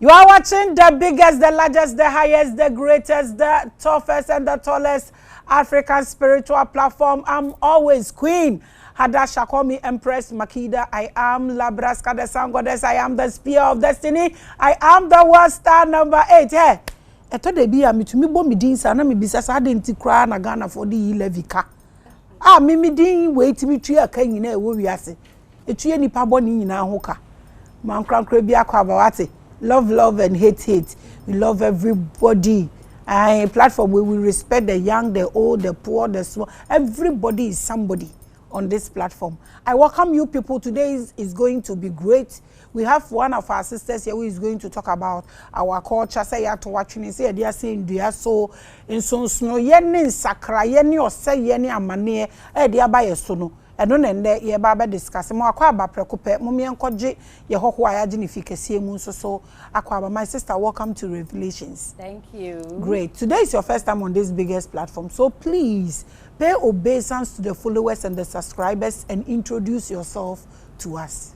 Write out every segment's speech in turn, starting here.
You are watching the biggest, the largest, the highest, the greatest, the toughest, and the tallest African spiritual platform. I'm always Queen Hadasha, call me Empress Makida. I am Labraska, the Sun Goddess. I am the Spear of Destiny. I am the World Star number 8. Hey, I thought they be a me to me bo me din sa na me bisa sa denti kra na Ghana for the levika. Ah, me din wait me tria kan nyina e wo wiase. Etue nipa bo ni nyina hoka. Man krankra bi akwa ba wate. Love and hate. We love everybody. A platform where we respect the young, the old, the poor, the small. Everybody is somebody on this platform. I welcome you people. Today is going to be great. We have one of our sisters here who is going to talk about our culture. Say ya to watching say they are saying they are so in so snow yeni sakra yeni or say yeni amane they are by sono. I don't know ye baba discuss mo akwa ba prekope mo me enkoje ye hoho ayaje ni fikesie mu so akwa. My sister, welcome to Revelations. Thank you. Great. Today is your first time on this biggest platform, so please pay obeisance to the followers and the subscribers and introduce yourself to us.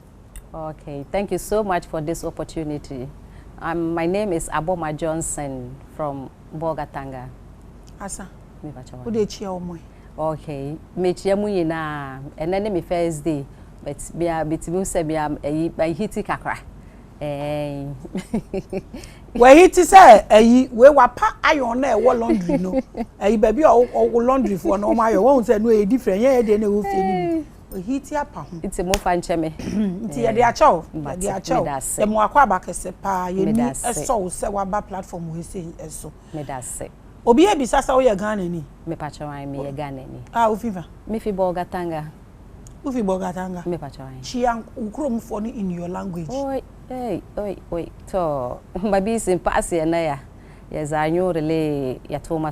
Okay, thank you so much for this opportunity. My name is ABOMAH Johnson from Bogatanga. Asa, who dey cheer omo? Okay, me cheer mu yina, and then me first day, but be a bit mu say be a hiti kakra. Where hiti say we wapa iron na e wo laundry no. Baby o laundry for no my won say no e different. Yeah, dey na wo fie ni. Hiti apa ho. It's mo fan cheme. Nti ye dey acho. Dey acho. E mo akwa ba kese pa ye ni eso se wa ba platform we say eso. Me da se. Obi e bisa sa wo ye Ghana ni. Me pacho wan me ye Ghana ni. Ah, ofifa. Me fi Bogatanga. Ufi Bogatanga. Me pacho wan. Chiang ukrom for ni in your language. Oi. To baby simpasi na ya zanyo rele ya toma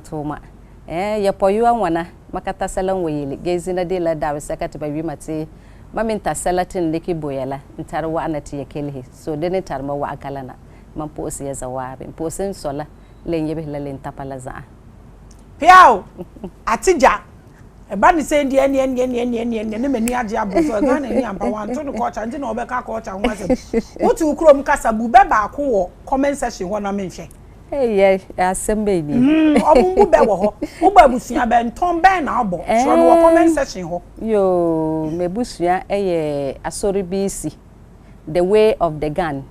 ya poyu anwana makata salan weyele gezina de la dawe sakati baby mate maminta salatin deke boyala ntarwa anati yakele so dene tarma wa akalana man posi ya zawabe posin sola lenye be la lentapala za piao atija eba ni se ndi eni meni age aboso Ghana ni ampa wanto no culture ndi na obeka culture ho asem wotu ukrom kasa bu be ba ko wo comment section ho na menhwe yeah assemble ni obumbu be wo ho wo ba busua be nton be na abo so no comment section ho yo me busua asori bisi the way of the gun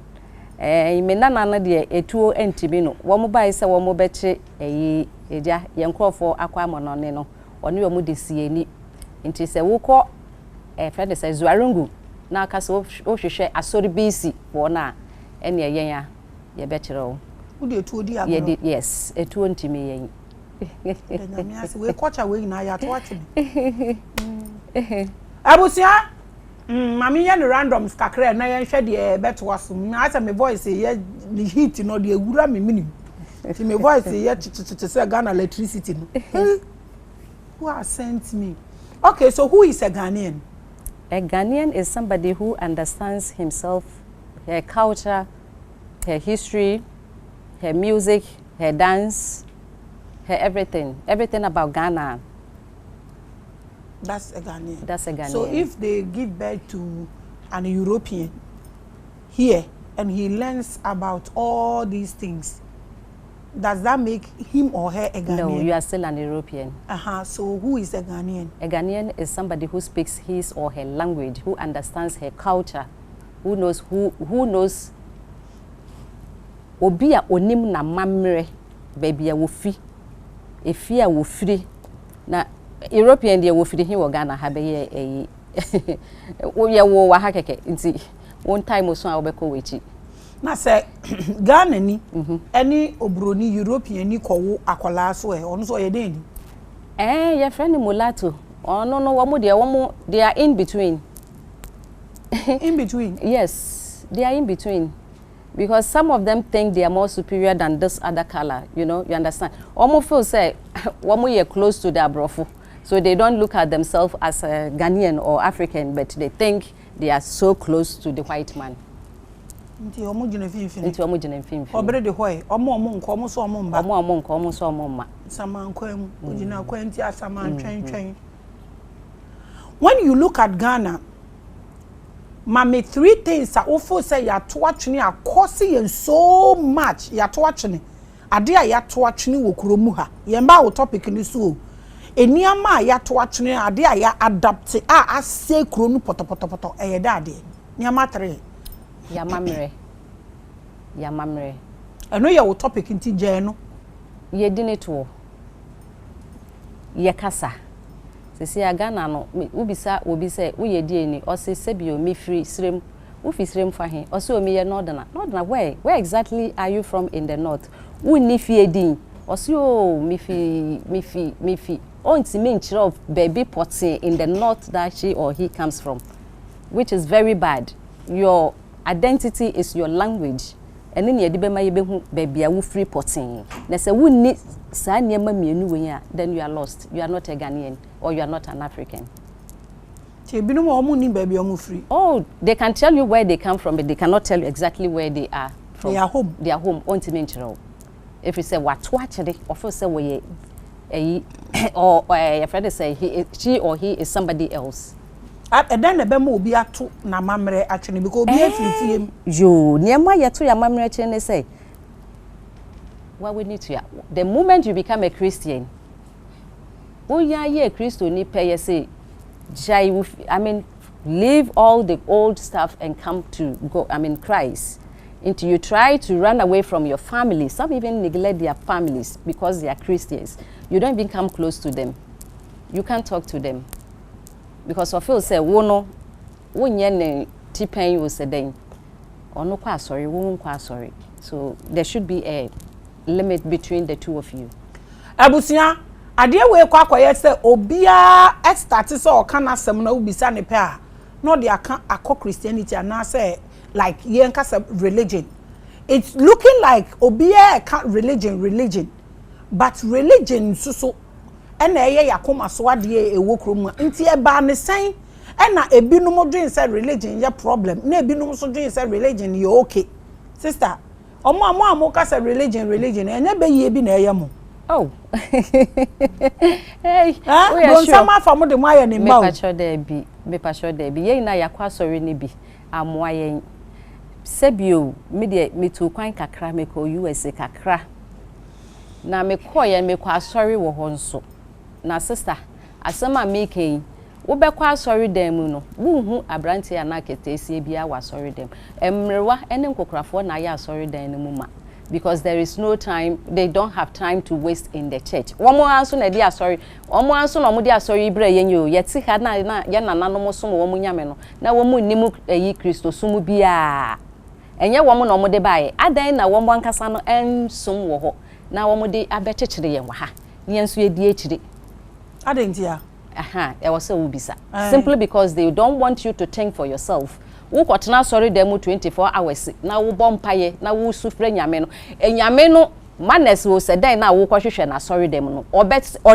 me nana de etuo entibi no wo mo bai se wo mo beche eja ye nkrofo akwa monone no oni wo mu desie ni nti se wukọ friend se zuarungu na aka se wo hwehwe asori bisi wo na ene yen ya ye bekyere wo wo de etuo di agoro yes etuo ntimi yen na me ase we culture we na ya to watch me abusia mami yen randoms kakra na yen hwe de beto asum na ase me voice ye the heat no de ewura me minim ti me voice ye tete say Ghana electricity no. Who has sent me? Okay, so who is a Ghanaian? A Ghanaian is somebody who understands himself, her culture, her history, her music, her dance, her everything about Ghana. That's a Ghanaian. That's a Ghanaian. So if they give birth to an European here and he learns about all these things, does that make him or her a Ghanaian? No, you are still an European. So who is a Ghanaian? A Ghanaian is somebody who speaks his or her language, who understands her culture, who knows Obia onim na mamre baby a wofi. Efi a wofiri na European dia wofiri hi wo Ghana ha be ye wo ye wo wa hakeke nti one time so a wo be ko wechi. Na say Ghana ni any obroni European ni kowo akola so onu so ye den ni your friend mulatto no wo mo they are in between. In between? Yes, they are in between, because some of them think they are more superior than this other color, you understand. Omo feel say womo ye close to their brofo, so they don't look at themselves as a Ghanaian or African, but they think they are so close to the white man. Nti omo jina finfin. Nti omo jina finfin. Obre de hoy, omo nko omo so omo mba. Omo nko omo so omo mma. Sama nkwam, ojina kwanti asama twen. When you look at Ghana, Mame 3 things a ofo say ya to atwene akosi yen so much ya to atwene ade a ya to atwene wo kromu ha ye mba wo topic ni so eniama ya to atwene ade a ya adapt a ase kronu potopotopoto eye da ade niama 3 ya mamre eno ye wo topic nti je no ye dinetwo ye kasa sisi agana no ubisa obi se uye die ni o se sebio me free srem ufi srem fa he o se o me ye northern where exactly are you from in the north uni fie din o se o me fi on ti me nchire of baby potting in the north that she or he comes from, which is very bad. Your identity is your language. And then you baby a free potting. Na say we need sa niema mienu we ya, then you are lost. You are not a Ghanaian or you are not an African. Oh, they can tell you where they come from, but they cannot tell you exactly where they are from. They are home. They are home. If you say what actually, or first say we or your friend say she or he is somebody else. And then the bemo will be to na mamre actually because be free. You near my ya to your mamre actually say. What we need to the moment you become a Christian, oh yeah, a Christian ni pay say, leave all the old stuff and come to Christ. Until you try to run away from your family. Some even neglect their families because they are Christians. You don't even come close to them. You can't talk to them. Because of you say, wono, wonye tipen you say then. Or no kwa sorry, won't kwa sorry. So there should be a limit between the two of you. Abusia, ade we kwa say obia start so kana asem na ubisa ne pe a no de aka akọ Christianity and say like yen kasa religion. It's looking like obia religion, but religion so ena eye yakoma so ade ewo krom nti e ba ne sen ena ebinom dream say religion ya problem na ebinom so dream say religion you okay sister omo kasa religion enya be ye bi na eye mo. Oh. Hey, don't sama famu de moye ni mba. Me pacho there be. Ye na yakwa sorry ni bi. Amoa yen. Sebio me to kwan kakra me ko USA kakra. Na me koye me kwa sorry wo ho nso. Na sister, asema making wo be kwa sorry dem no. Wo hu abrante ana ketesi bia wa sorry dem. Emrewa ene nkokrafo na ya sorry dem no mu ma. Because there is no time, they don't have time to waste in the church. One more answer na dia sorry. One more answer no mo dia sorry bre yenyo. Yeti ha na ya nananom mo so mo nyame no. Na wo mu nimu yi Kristo sumu bia. Enye wo mo no mo de bae. Adan na wo mo ankasa no ensum wo ho. Na wo mo de abekekere yen wa ha. Yenso ye die ekire. Adan dia. Aha, e wo se wo bisa. Simply because they don't want you to think for yourself. Wo kwotena sorry dem 24 hours na wo bompaye na wo sufre nyame no enyame no manes wo se den na wo kwahwehwe na sorry dem no or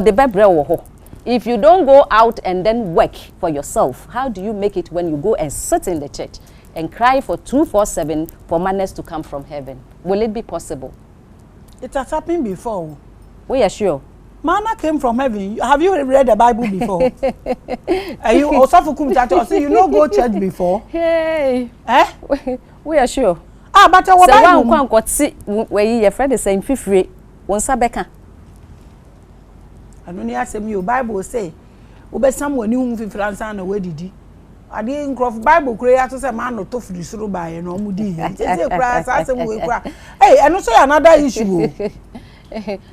the bebre wo ho. If you don't go out and then work for yourself, how do you make it when you go and sit in the church and cry for 247 for manes to come from heaven? Will it be possible? It has happened before. We are sure. Manna came from heaven. Have you read the Bible before? Are you also for you know go church before? Hey. Eh? We are sure. Ah, but our Bible. One got see where your friend is saying free. One sabeka. I don't hear some your Bible say. Ube someone who fi France and where did he? I didn't cross Bible create to say man no to free through by no mudi. Say cry, say we cry. Hey, and also another issue.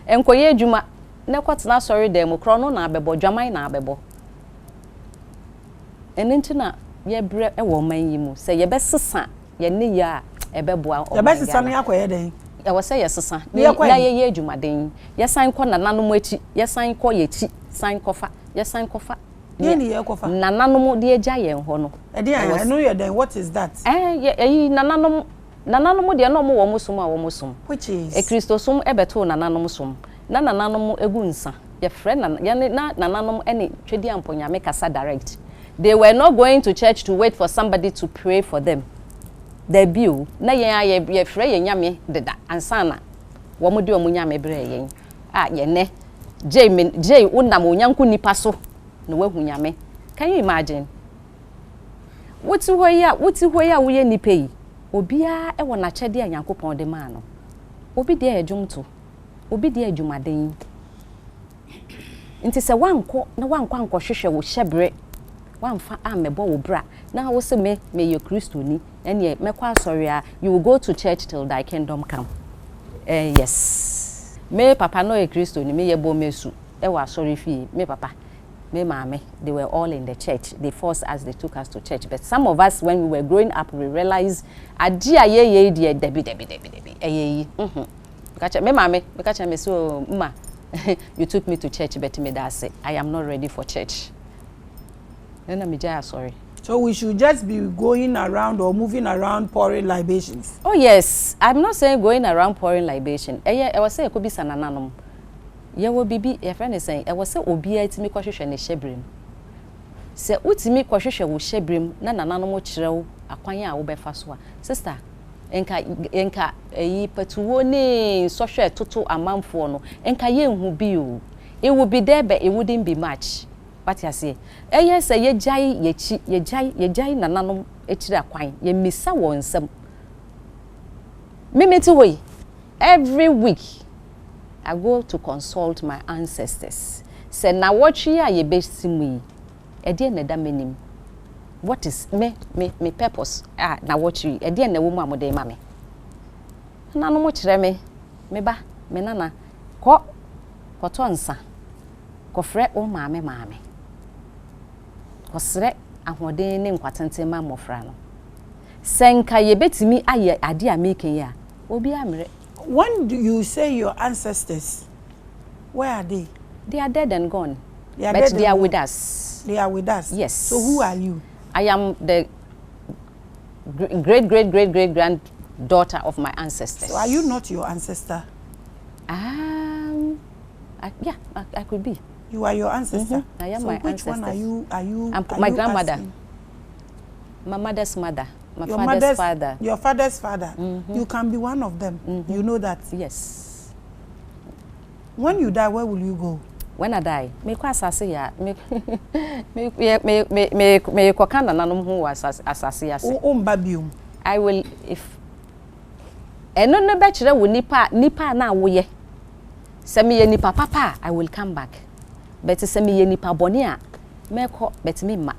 Enkoye juma. Na kwatena sorry dem kro no na abebo dwaman na abebo enti na ye bre e wo man yi mu se ye besesa ye ne ya ebeboa o ye besesa no yakoye den ye wo se ye sesa na ye adwumaden ye san kɔ nananom achi ye san kɔ ye chi SANKOFA ye SANKOFA ye ni ye kofa nananom de agya ye ho no e dey I know you then what is that ye nananom de no mo wo musum a wo musum which is e Kristosum ebeto nananom sum na nananom egu nsa your friend na nananom ene twedi amponyame kasa direct. They were not going to church to wait for somebody to pray for them. They bill na ye frɛ ye nyame deda ansana wo mo de o nyame bre yen ye ne jay unam onyanku nipa so no wahu nyame. Can you imagine? Woti hoya wo ye nipa yi. Obia e wona chede a Nyankopon de ma no. Obi de adwumto. Obi de adwumaden. Nti se wanko anko hwehwe wo hyebre. Wamfa amebo wo bra. Na wo se me ye Kristoni. Ene mekwa asori a you will go to church till thy kingdom come. Yes. Me papa no ye Kristoni, me ye bomesu. E wa asori fi me papa. Me mame, they were all in the church. They forced us, they took us to church. But some of us, when we were growing up, we realized, debi. Me mame, me so ma, you took me to church, but me da say, I am not ready for church. Then I'm sorry. So we should just be going around or moving around pouring libations. Oh yes, I'm not saying going around pouring libation. I was saying it could be sanananum. Ye wo bibi your friend is saying I was say obi atimi kwahwehwe ne hyebrim se utimi kwahwehwe wo hyebrim na nananom kirew akwan a wo befa so a sister enka eyi patuwo ne sohwe toto amanfo no enka ye hu bi o it would be there but it wouldn't be much what you say yes ye jai nananom ekire akwan ye misa wonsam mimeti we every week I go to consult my ancestors. Say na watchi a ye besimu e de na da menim. What is me purpose? Na watchi e de na wo mu amode ma me. Na no mo kire me ba me nana ko to nsa. Ko frɛ o maame. Ko srɛ ahoden ne nkwatente ma mofra no. Senka ye betimi aye ade a meken ya. Obi amre. When do you say your ancestors, where are they? They are dead and gone. They are with us. They are with us? Yes. So who are you? I am the great-great-great-great-granddaughter of my ancestors. So are you not your ancestor? Yeah, I could be. You are your ancestor? I am so my ancestor. Which one are you my grandmother. Asking? My mother's mother. My your father's father. Your father's father. You can be one of them. You know that? Yes. When you die, where will you go? When I die, me asase ya me kokana nanom ho asase ase. Babium. I will if eno no be kire wo nipa na wo ye. Se me ye nipa papa, I will come back. But se me ye nipa boni a me ko bet me ma.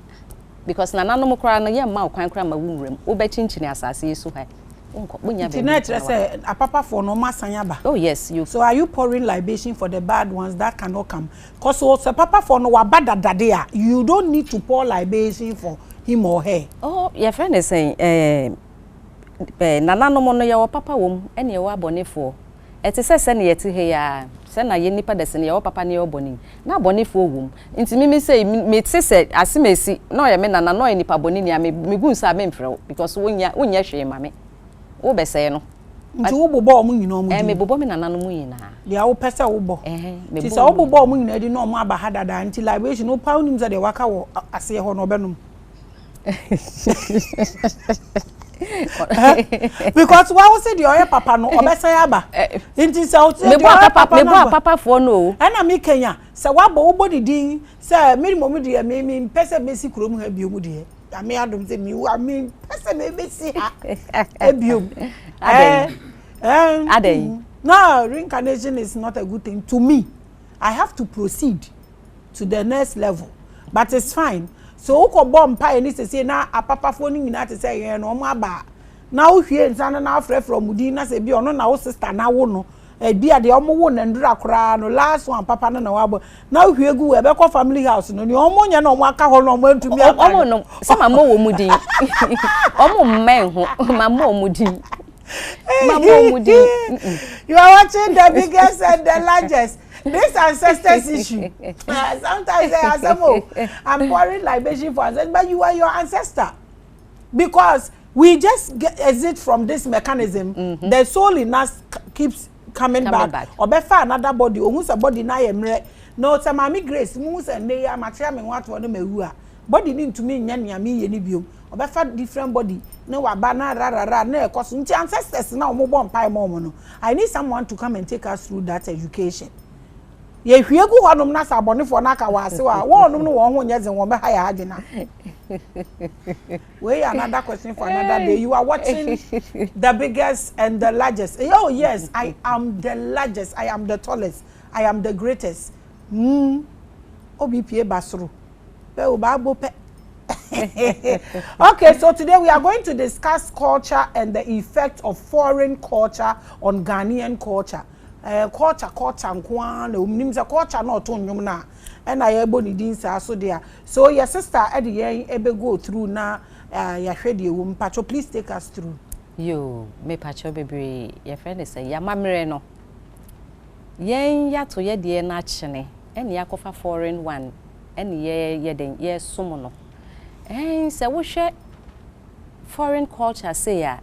Because nananom kra na ye ma okwan kra ma wunrem wo be chinchini asase so ha unko bunya be tonight say a papa for no masanyaba. Oh yes, you. So are you pouring libation for the bad ones that cannot come? Cause so papa for no wabada dadea, you don't need to pour libation for him or her. Oh, your friend is saying nananom no ye papa wom ene ye wa bone for eti se ne yeti he ya se na ye nipa dese ne ye papa ne ye boni na boni fo wum nti mi say me ti se asemesi no ye me nana no ye nipa boni ni me gunsa me mfrɛ because wonya hwe ma me wo be se no nti wo bobɔ omu nyina omu me bobɔ me nana no mu nyina dia wo pese wo bɔ me ti se wo bobɔ omu nyina di no omu aba hadada nti libation no pa unim ze de waka wo ase ho no obenum because why was it your papa no obesa aba nti se o me bo papa for no ana me kenya se wa bo body din se me mo de me pese mesi kurom ha biom de ame adom se me ame pese me besi ha ebiom adey no, reincarnation is not a good thing to me. I have to proceed to the next level, but it's fine. So uko bomb pie ni say na apapa fo ni nyina te say yen no ma ba na wo hwie nsan na afre from mudi na say bi ono na wo sister na wo no bia de omo wo na ndura kora no last one papa na wa bo na wo hwie gu we be ko family house no ni omo nya na omo aka ho no omo antumi omo no sama mo wo mudi omo men ho mama wo mudi mama wo mudi. You are watching the biggest and the largest. This ancestors issue. Sometimes they are some I'm pouring libation for ancestors, but you are your ancestor. Because we just exit from this mechanism. The soul in us keeps coming back. Or befa another body, or who's a body na yemre. No, it's a Maame Grace, who's a near material what one me body need to me nyanya me yeni biom. Or befa different body. No abana rara na cause ancestors now mo bon pie mo no. I need someone to come and take us through that education. Ye hwiegu honom na sabonefo na aka wase wa wonum no won ho nyeze won be ha ya adwena. Wait, another question for another day. You are watching the biggest and the largest. Oh yes, I am the largest. I am the tallest. I am the greatest. OBPA Basru. Okay, so today we are going to discuss culture and the effect of foreign culture on Ghanaian culture. Culture nkwan na culture na oto nnwom na and I ebo ni din sa so there. So your sister ede yen ebe go through na ya hwede ewo mpacho, please take us through. Yo me pacho bebre your friend say ya mamre no yen ya to ye de na chene ene ya kofa foreign one ene ye den ye som no say wo hwe foreign culture say ya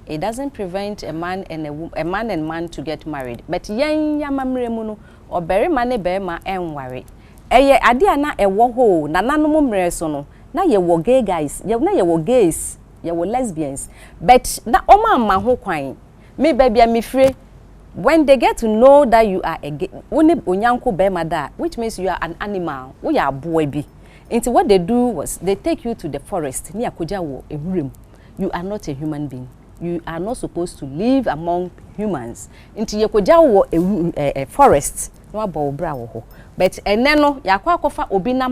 it doesn't prevent a man and man to get married, but yen ya mamre mu no obere mane be ma enware eye ade ana ewo ho na nanom mre so no na ye wo gay guys na ye wo gays ye wo lesbians, but na oma ma ho kwan me babia me free when they get to know that you are a gay woni onyanko be ma da, which means you are an animal, we are boy bi. Into what they do was they take you to the forest ni akoja wo ehurem. You are not a human being. You are not supposed to live among humans. Into yakoja wo a forest no abo bra wo ho. But eneno yakwa akofa obi na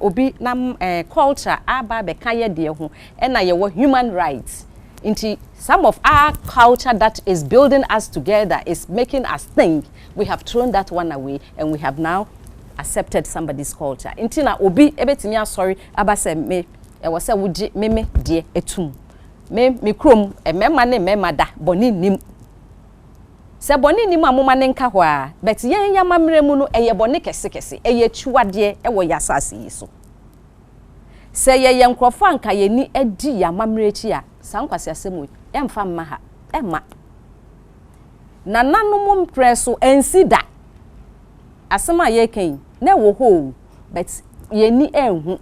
obi na culture aba be kan ye de ho e na ye wo human rights. Into some of our culture that is building us together, is making us think, we have thrown that one away and we have now accepted somebody's culture. Into na obi ebetimi asori aba se me e wo se wuji meme de etum me krom mema ne mema da boni nim se boni nim amoma ne nka ho a, but yen ya mamre mu no eye boni kese kese eye chuade e wo yasase yi so se ye nkrofo anka ye ni adi ya mamre chi a sankwase asemu emfa mma ha emma na nanom mpreso ensida asema ye kan na wo ho, but ye ni enhu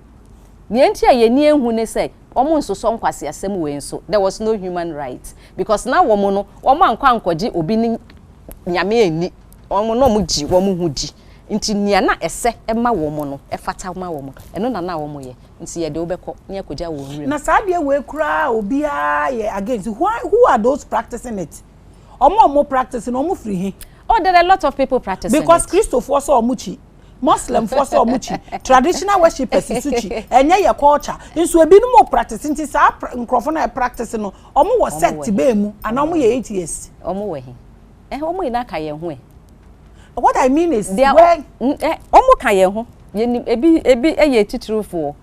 ni enti ye ni enhu ne se omo nsoso nkwase asem we nso there was no human right, because na womo no omo ankwa ankoje obi ni nyame ani omo no mo ji womo hu ji nti nia na ese ema womo no efata ma womo eno na womo ye nti ye de obekọ nia koja wo nri na saade we kura obi a ye against who are those practicing it? Omo practicing omo free he. Oh, there are a lot of people practicing because it. Christopher so omuchi, Muslim for so muchi, traditional worshippers suchi, and your culture. In so be no more practicing this microphone practicing no. Omo was set to be mu, and omo ye 8 years. Omo we. Omo ina ka ye ho. What I mean is where omo ka ye ho. Ye ebi eye titrufo.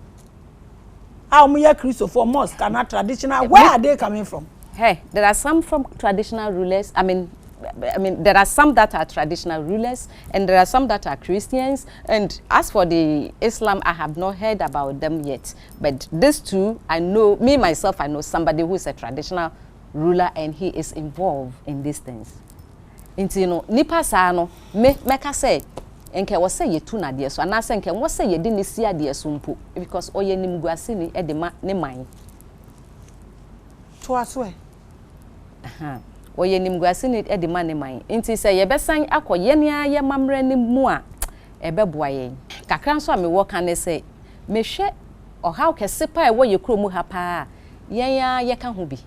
Omo ye Christopher mosque and traditional. Where are they coming from? Hey, there are some from traditional rulers. I mean, there are some that are traditional rulers, and there are some that are Christians. And as for the Islam, I have not heard about them yet. But these two, I know, me myself, I know somebody who is a traditional ruler, and he is involved in these things. Into you know, nipa sa no me ka say, enke wo say ye tu na de so, ana say enke wo say ye di ni sia de so mpo, because oye nimguase ni e de ma ne man. To aswe. Oye nimguase ni e de ma ne man. Nti say ye besan akoye ne ye mamra ni mu a e beboa ye. Kakran so a me wo kan ne say me hwe o how kese pa e wo ye kromu ha pa yen ya ye ka ho bi.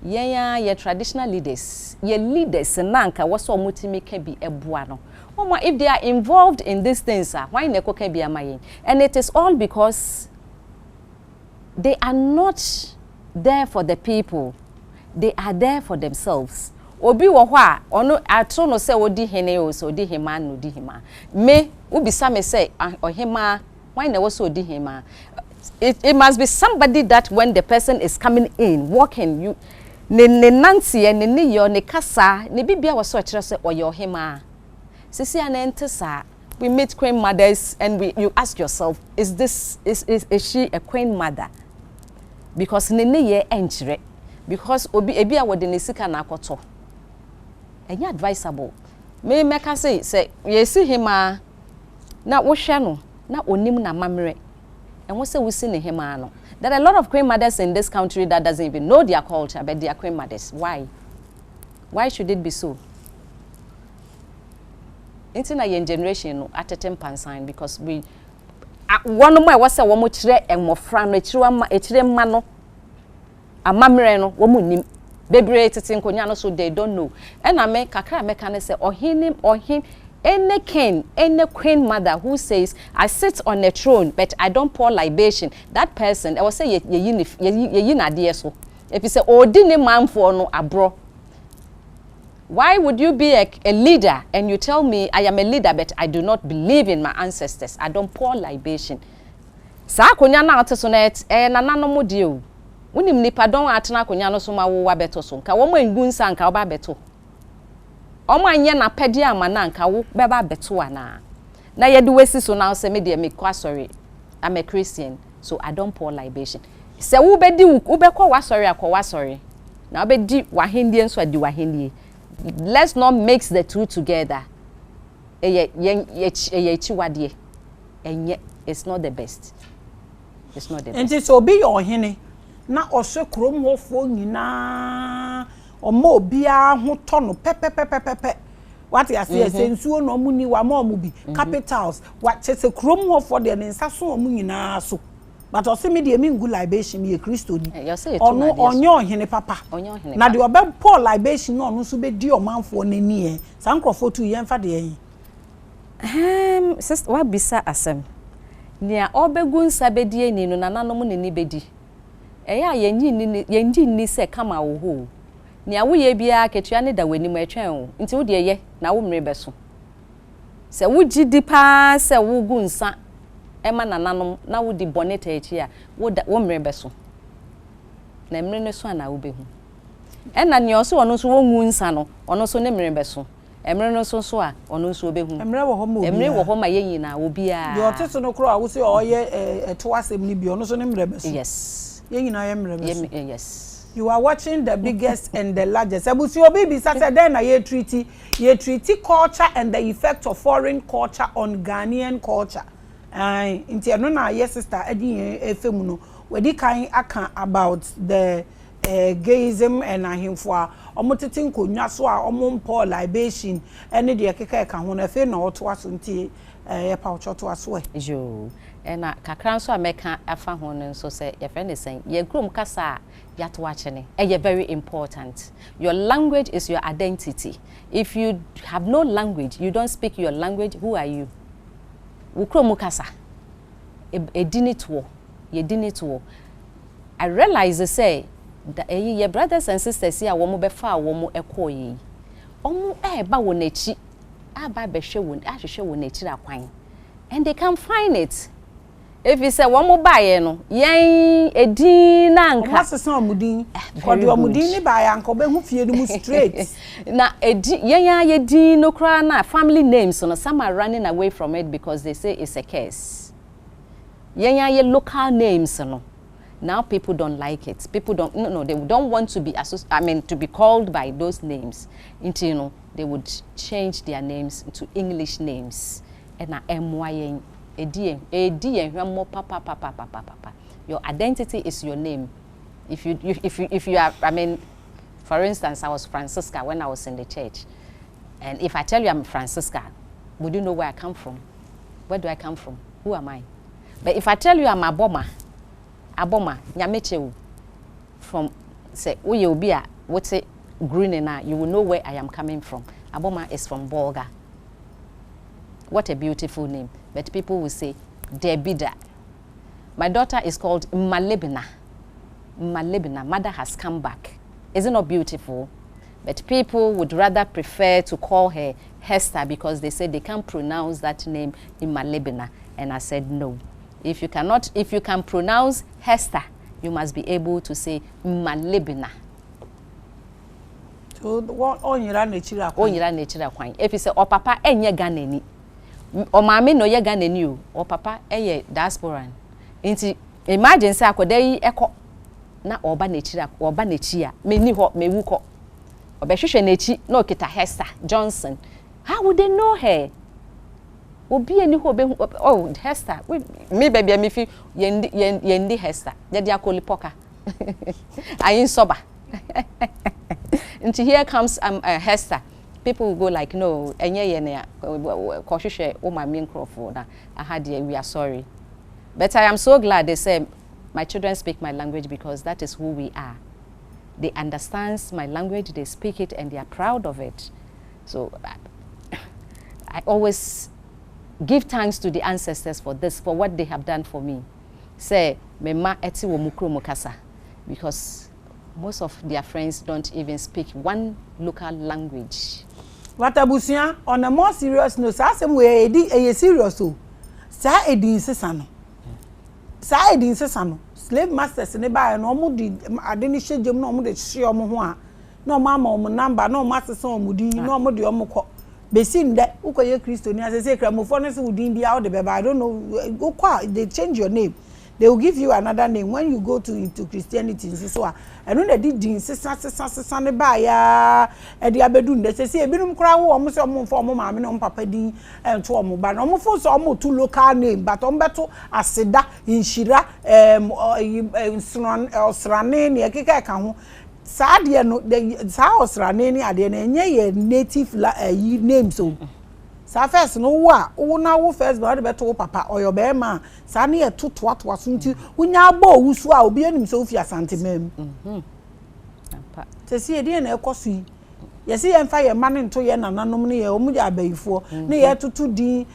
Yen ya ye traditional leaders, ye leaders nanka wo so mutimi ka bi eboa no. If they are involved in these things, why neko ka bi amayen? And it is all because they are not there for the people. They are there for themselves. Obi wo ho a ono atro no se odi hene o so odi hema no odi hema. Me ubisa me say ohema why na wo so odi hema? It must be somebody that when the person is coming in, walking, you ne nancy and ne yo ne kasa ne bibia wo so akire se oye ohema. Sisi anentesa, we meet queen mothers and you ask yourself, is she a queen mother? Because ne ye enchire. Because obi ebi a wode ne sika na akoto. Enya advisable. Me meka say ye see him na wo hwe no na onim na mamre. And we say we see him no. There are a lot of queen mothers in this country that doesn't even know their culture, but they are queen mothers. Why? Why should it be so? Into na yen generation no atete mpansan because we one more was a woman chire and more fran chire ma no amamre no woman nim bebre tete nkonya no so they don't know. And I make kakra make can say or him any king, any queen mother who says I sit on a throne but I don't pour libation, that person I will say ye na dear so. If you say ordinary man for no abro, why would you be a leader and you tell me I am a leader but I do not believe in my ancestors? I don't pour libation. Sa konya na ate so na nana mo die o. Unim nipa don atena konya no so ma wo wa beto so. Nka wo ma ngunsa nka wo ba beto. Omo anye na pede ama na nka wo beba beto ana. Na ye de wesi so now say me de me kwa sorry. I'm a Christian so I don't pour libation. Se wo be di wo be kwa wa sorry. Na be di wahendie nso adi wahendie. Let's not mix the two together. It's not the best. It's not the best. And so be your hene. Na ose krom hofo nyina omo bia ho tono pepe. What you say sensuo no mu ni wa ma mu bi capitals what chese krom hofo de ne nsaso omu nyina so. But also me de mingu libation me Christo ni. Ono onyo hene papa. Na de obe pour libation no no so be di omanfo nani e. SANKOFA tu yen fa de yen. Sister wa bisa asem. Nia obegu nsa bedie ni no nananom ne ni bedi. Eya yenji ni se kama wo ho. Nia wo ye bia ketua ne da wani mu atwen o. Nti wo de ye na wo mre beso. Se wo gidi pa se wo gu nsa ema nananom na wo di bonnet echi a wo mre beso. Na mre ne so na wo behu. Ena ne o so ono so wo ngu nsa no ono so ne mre beso. Emre no so a ono so obehu. Emre wo ho ma obi. Emre wo ho ma yenyi na obi a. Yo teto no kro a wo se oye to asem ni bi ono so ne mre beso. Yes. Yenyi na ye mre beso. Yes. You are watching the biggest and the largest. Ebusi obi bi sa say then na ye treaty culture and the effect of foreign culture on Ghanaian culture. Inti no na ye sister edi efemu no. We di kan aka about the gayism and ahimfo omo tete nkonwa so a omo pour libation ene de keka ka ho na fe na oto aso nti ye pa ochoto aso e jo ena kakran so ameka afa ho no so say ye friend is saying ye grom kasa ya to achene e very important. Your language is your identity. If you have no language, you don't speak your language, who are you? Wo krom kasa e dinitwo ye dinitwo. I realize they say your brothers and sisters here womo be fa womo ekoyi omo ba wo nachi aba be hwe wo ahwehwe wo nachi akwan and they can find it. If you say womo baye no yen edin na nka masesa omudin ko de omudin ni baye anka be hu fie ni mu straight na edin yen ya edin no kra na family names no some are running away from it because they say it's a curse. Yen ya local names no. Now people don't like it. People don't they don't want to be to be called by those names. Until they would change their names to English names. And MY papa. Your identity is your name. If you are for instance, I was Francisca when I was in the church. And if I tell you I'm Francisca, would you know where I come from? Where do I come from? Who am I? But if I tell you I'm ABOMAH, nyameche from say we will be what's it green na you will know where I am coming from. ABOMAH is from Bolga. What a beautiful name. But people will say Debida. My daughter is called Malebina. Mother has come back. Is it not beautiful? But people would rather prefer to call her Hester because they say they can't pronounce that name in Malebina. And I said no. If you can pronounce Hester, you must be able to say Malebina. So what onyira nechira kwan. If you say o papa enye Ghanaian, o maame no ye Ghanaian o papa eye diasporan. Nti imagine say akoda yi eko na oba nechia meni ho mewu ko. Obehwehwe nechi na okita Hester Johnson. How would they know her? Obi ani ho be oh Hester me baby me fi yendi Hester ye dia kolipoka ayin soba. Until here comes Hester people will go like, no, enye koshishe o my main crofo na we are sorry. But I am so glad they say my children speak my language because that is who we are. They understand my language, they speak it, and they are proud of it. So I always give thanks to the ancestors for this, for what they have done for me. Say, mema eti wo mukro mukasa, because most of their friends don't even speak one local language. What abusia, on a more serious note, asem we edi serious o. Sa edi nsesano. Sa edi nsesano. Slave masters ne ba no omo di ade ni hyejem no omo de hye omo ho a. No mama omo number, no masesa omo di, no omo de omo kọ. Besi nde ukoye Kristo ni asese kramofo no se udin bia o de beba. I don't know. They change your name. They will give you another name when you go into Christianity. So I know they did din sesa ne ba ya e de abedu nde se ebinum kra wo omo se omo fo omo maame no papa din to omo ba no omo fo so omo to local name but omo beto aseda inshira osrane ne ekeka ka ho sa de no sa osrane ne ade na enye ye native names so sa first no wo na wo first but beto wo papa oyo be ma sa ne ye toto asunti unya abo wusu a obi anim so fi asante mem apa se si e de na ekosu yesi ye mfa ye mane nto ye nananom ne ye omu ja abayifo ne ye toto din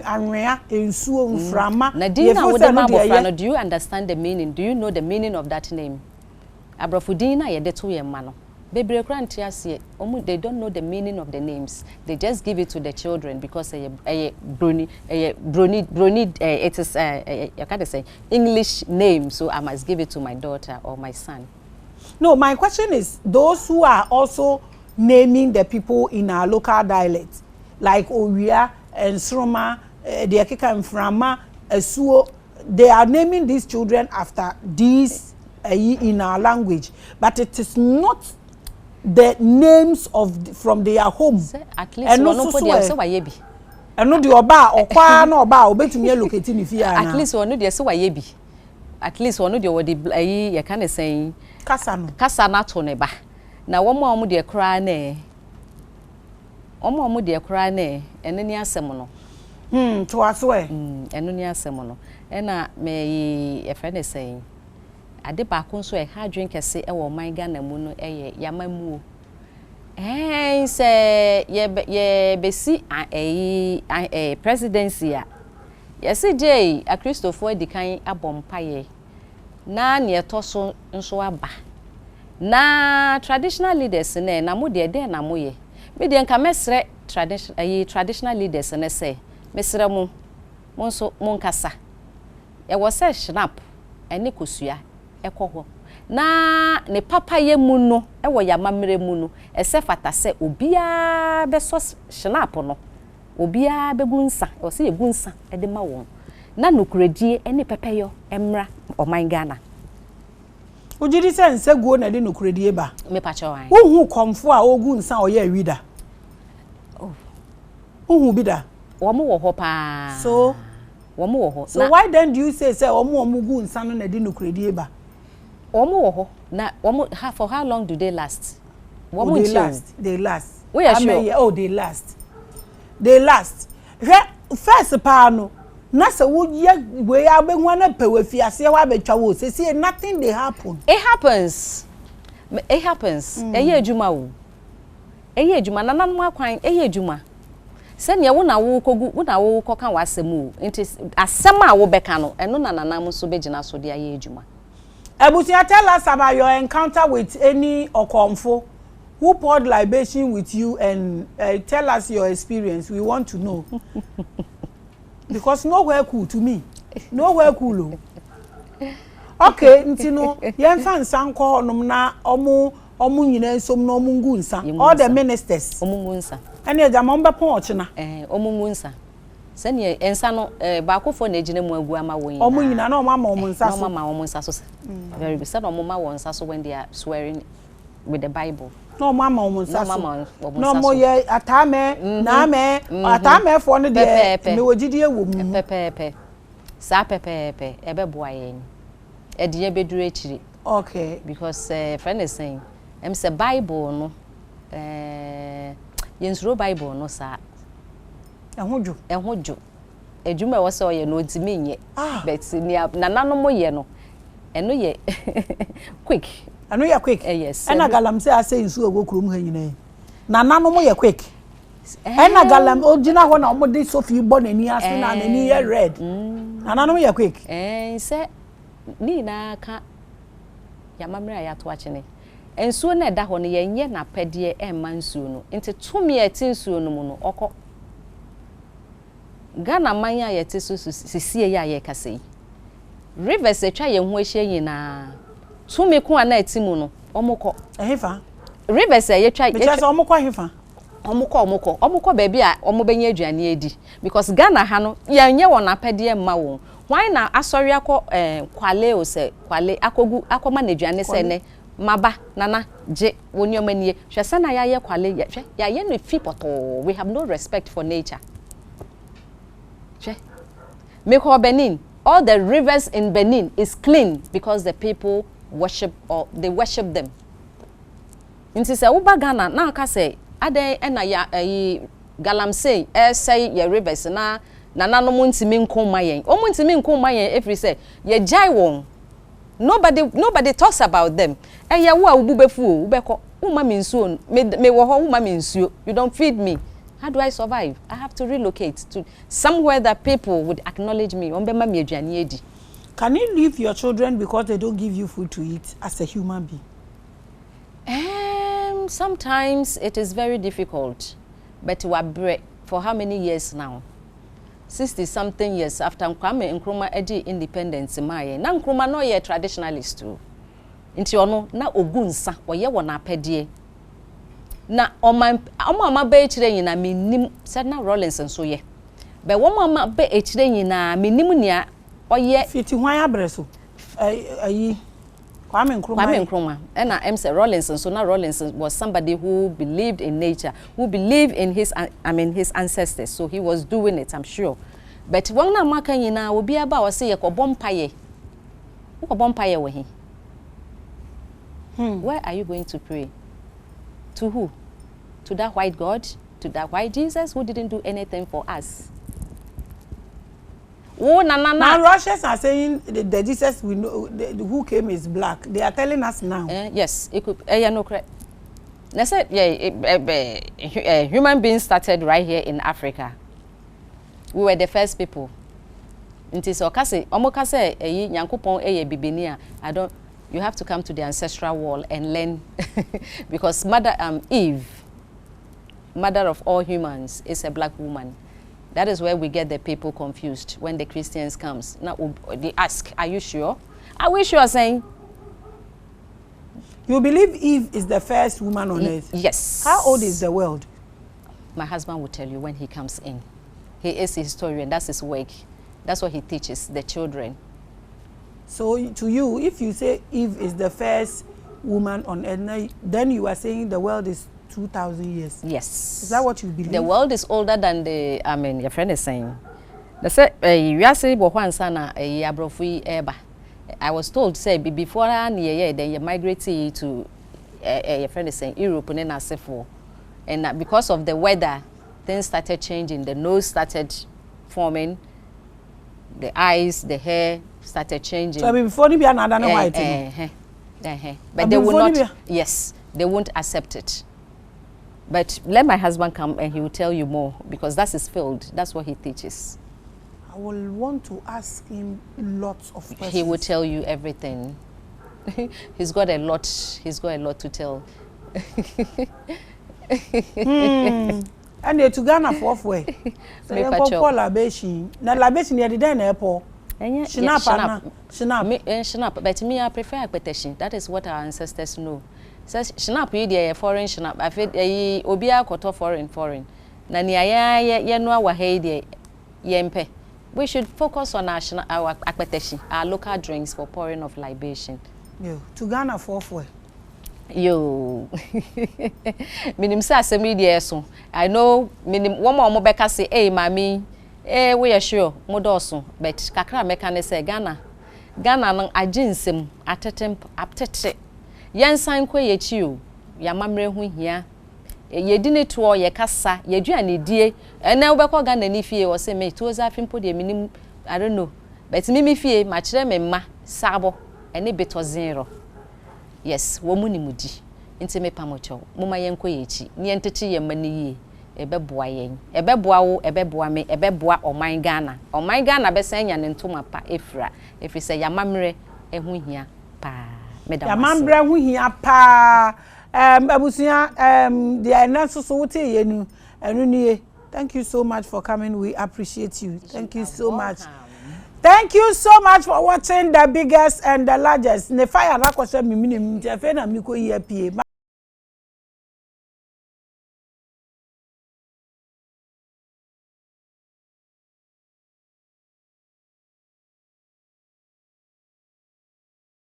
anwea ensuo mframa na din na wo de ma bofra no. Do you understand the meaning? Do you know the meaning of that name? Abrafudin na ye de to ye ma no bebre kranti ase they don't know the meaning of the names. They just give it to the children because brony it is you can't say English name, so I must give it to my daughter or my son. No, my question is those who are also naming the people in our local dialect like Owia and Sroma, the Akika and Frama, Esuo, they are naming these children after these in our language, but it is not the names of from their home. At least one no podi so waye bi. Eno de oba okwa na oba obetumi locate ni fie ana. At least one no de so waye bi. At least one no de wo de ye kan say kasa no. Kasa na to ne ba. Na wo mo de kra na omo de kra na eno ni asem no. To aso e. Eno ni asem no. E na me ye friend say ade ba ko so e ha dwen kese e wo man Ghana mu no e yamamu se ye besi presidency a yesi je a Christopher dikan abompaye na ne etoso nso aba na traditional leaders na mo de na mo ye me de nka mesre traditional leaders ne se mesre mo nso mo nkasa e wo se snap ene kosua ekoho na ne papa ye mu no e wo ya mamre mu no ese fata se obia be so snap no obia be gunsa o se ye gunsa e de ma won na nokuredie ene pepeyo emra o man Ghana ojiri se nseguo na de nokuredie ba me pa chewan wo hu komfo a ogunsa o ye awida hu bi da wo mo wo ho pa so wo mo wo ho so why then do you say wo mo gunsa no na de nokuredie ba Omo wo ho na omo for how long do they last? They last. We are sure. Oh, they last. First pa no na se wo ye we abenwa na pewe fiase wa betwa wo se nothing they happen. It happens. Eye adwuma wo. Eye adwuma na nanum akwan eye adwuma. Se ne wo na wo kogu wo na wo koka wasemu nti asem a wo beka no eno na nanam so begina so de aye adwuma. Abusia, tell us about your encounter with any okomfo who poured libation with you and tell us your experience. We want to know. Because nowhere cool to me. Nowhere cool. Okay, ntino, yenfa nsanko nomna omu nyina nsom na omungu nsa. All the ministers. Omungu nsa. Ene jama mbe pon ochina. Omungu nsa. Sene ensa no baakofo na ejine mu agu ama won. Omu nyina na omama omunsa so. Omama omunsa so. Very good. Said omama wonsa so when they are swearing with the Bible. No mama omunsa so. No mo ye atame na me atame fo no de me wogidie wo mu. Pepepe. Sa pepepe ebe boa yen. Ediye beduru ekiri. Okay. Because friend is saying, say Bible no yensuro Bible no sa Ehwojo edwuma wo se oye no ntimi nye but nananom ye no eno ye quick eno ye quick yes ena galamsey ase nsu ogokurom ha nyina nananom ye quick ena galam ogina ho na omode Sophie bo nani ase na nani ye red nananom ye quick se ni na ka yamamre ya to achene ensuo na eda ho no ye nye na pede emma nsuo no nti tumi eti nsuo no mu no okọ Ghana manya yete so sisie ya ye kasei rivers etwa ye ho ehye nyina tumi ko ana etimu no omukọ ehefa rivers ye twa ye so omukọ ehefa omukọ baby a omobenya aduane edi because Ghana ha no ye nye wona pede emma won why na asori akọ kwale o se kwale akogu akoma na aduane se ne maba nana je woniomanie hwese na ya ye kwale ya ye no fi poto we have no respect for nature. Meko Benin, all the rivers in Benin is clean because the people worship or they worship them. Inti se uba Ghana na aka say ade ena ya galamsey say ye rivers na nananom ntimi nkoma yen. Omo ntimi nkoma yen every say ye jai won. Nobody talks about them. Ye wo a ububefu ubeko uma mi nsuo me wo ho uma mi nsuo. You don't feed me. How do I survive? I have to relocate to somewhere that people would acknowledge me. Can you leave your children because they don't give you food to eat as a human being? Sometimes it is very difficult. But for how many years now? 60-something years after Kwame Nkrumah edi independence maye. Na Nkrumah no ye traditionalist too. Inti ono na ogunsa oye wona pedie. Na oma be echire nyina menim said na Rollins so ye be woma be echire nyina menim nia oye fiti hwan abreso ayi Kwame Nkrumah and I'm say Rollins so na Rollins was somebody who believed in nature, who believed in his his ancestors, so he was doing it, I'm sure. But won na maka nyina obi aba o say ye ko bompaye we he where are you going to pray? To who? To that white God? To that white Jesus who didn't do anything for us? Oh, Now Russians are saying the Jesus we know who came is black. They are telling us now. Yes, it could. No correct. They said human beings started right here in Africa. We were the first people. Until so kase omokase nyankopon bibini I don't. You have to come to the ancestral wall and learn because Mother Eve, mother of all humans, is a black woman. That is where we get the people confused when the Christians comes. Now they ask, are you sure? Are we sure saying? You believe Eve is the first woman on earth? Yes. How old is the world? My husband will tell you when he comes in. He is a historian, that's his work. That's what he teaches the children. So to you, if you say Eve is the first woman on earth, then you are saying the world is 2,000 years. Yes. Is that what you believe? The world is older than your friend is saying. They say, you are saying, I was told, say, before then you migrate to, your friend is saying, Europe and then for. And because of the weather, things started changing. The nose started forming, the eyes, the hair started changing. So before you be another white but they will not, yes, they won't accept it. But let my husband come and he will tell you more because that's his field. That's what he teaches. I will want to ask him lots of questions. He will tell you everything. He's got a lot to tell. And they to Ghana for way. So you call labation. Na labation you did na airport. Shinap. But me I prefer akpeteshi. That is what our ancestors know. Says shinap you dey foreign shinap. I feel obia koto foreign. Na ni ye no awa he dey yempe. We should focus on our akpeteshi, our local drinks for pouring of libation. Yo, to Ghana for way. Yo, minim say asemi dey so. I know minim one more beka say, "Hey, mami, we are sure modoso." But kakra meka ne say Ghana nang aginsem atetem aptete. Yansan kwe yechi o, ya mamre hu hia. ye di ne to ye kasa ye duane die ena wo bekọ Ghana ni fie wo se me to za fimpo de minim I don't know but me fie ma kire me ma sabo ene beto zero yes wo mu ni mudi nti me pamocho muma yenko ye chi ni entete ye mani yi ebeboa yen ebeboa wo ebeboa me ebeboa oman Ghana besen nya ne ntoma pa efra efise yamamre ehu hia pa medam yamamre hu hia pa abusia the announce so wote ye nu enu nie. Thank you so much for coming. We appreciate you. Thank you so much. Thank you so much for watching the biggest and the largest. Ne fire na kwose mi minim nti afa na mi ko yi apie.